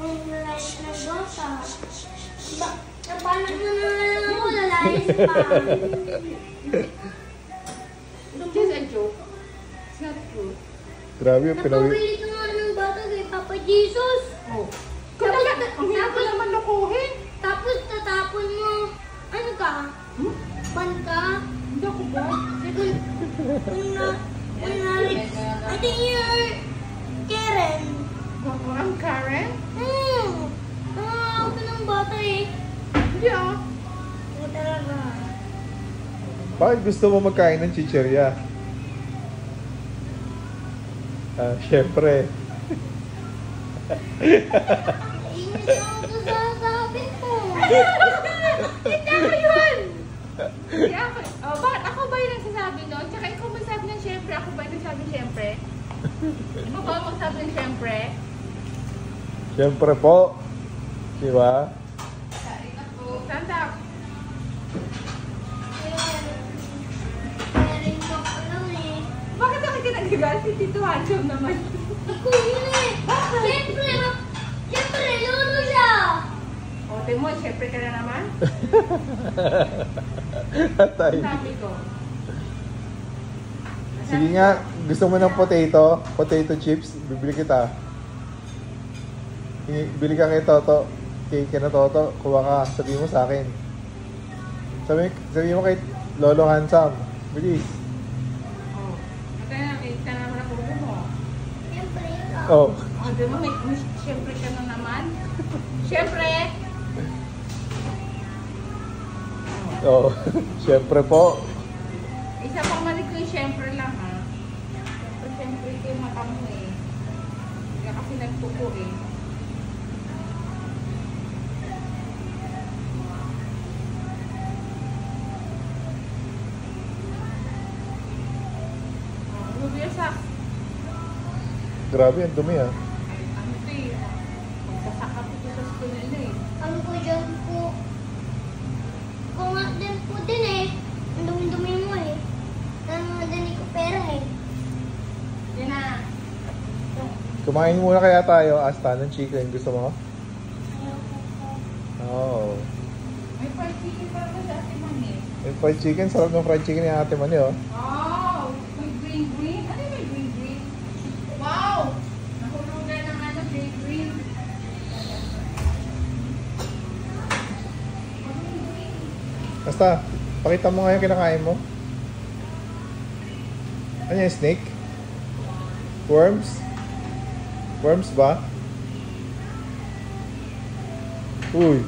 Ang lalayas ng bata. Paano na lang ako lalayas pa? It's just a joke. It's not true. Grabe yung pinawi. Napabili ka nga ng bata kay Papa Jesus. Oh. Ang hirap ko naman lukuhin. Tapos tatapon mo. Ano ka? Ban ka? Hindi ako ba? I think you're Karen. I'm Karen? Ako ng bata eh. Hindi ah. Hindi talaga. Bakit gusto mo magkain ng chichirya? Syempre. Inis ako sa sabi ko. Hindi ako yun! Hindi ako. Oh, bakit ako ba yung nagsasabi nun? Tsaka ikaw magsabi ng syempre. Ako ba yung nagsabi syempre? Ikaw ba ang magsabi ng syempre? Syempre po. Diba? Stand up. Karen ko lang eh. Bakit ako kinagagal? Si Tito Hanjom naman. Ako yun eh. Siyempre, lolo siya. O, Timon, syempre ka na naman. Atay. Sabi ko. Sige nga, gusto mo ng potato chips, bibili kita. Bili ka kay Toto, kay na Toto, kuha ka, sabihin mo sa akin. Sabihin mo kay Lolo Hansam, bilis. Oh, nakita naman ako mo. Siyempre, Oh, O, di ba, may syempre ka na naman. Syempre. oh, syempre po. Isa pang mali ko yung syempre lang ha. Syempre ko yung mata mo eh. Kaya kasi nagtuko eh. Ruby your socks. Grabe, ang dumi ah. Ano ito eh. Magsasaka po sa school nila eh. ano ko dyan po? Kung nga din po din eh. Ang dumi-dumi mo eh. Nangangadani ko pera eh. Yan na. Kumain muna kaya tayo, Asta, ng chicken. Gusto mo? Oo. May fried chicken para ba sa ating man eh? Yung fried chicken, sarap ng fried chicken ni Ate Mani, oh. Wow! May green. Ano yung may green? Wow! Nahulugan ng ano, green. Basta, pakita mo nga yung kinakain mo. Ano yung snake? Worms? Worms ba? Uy,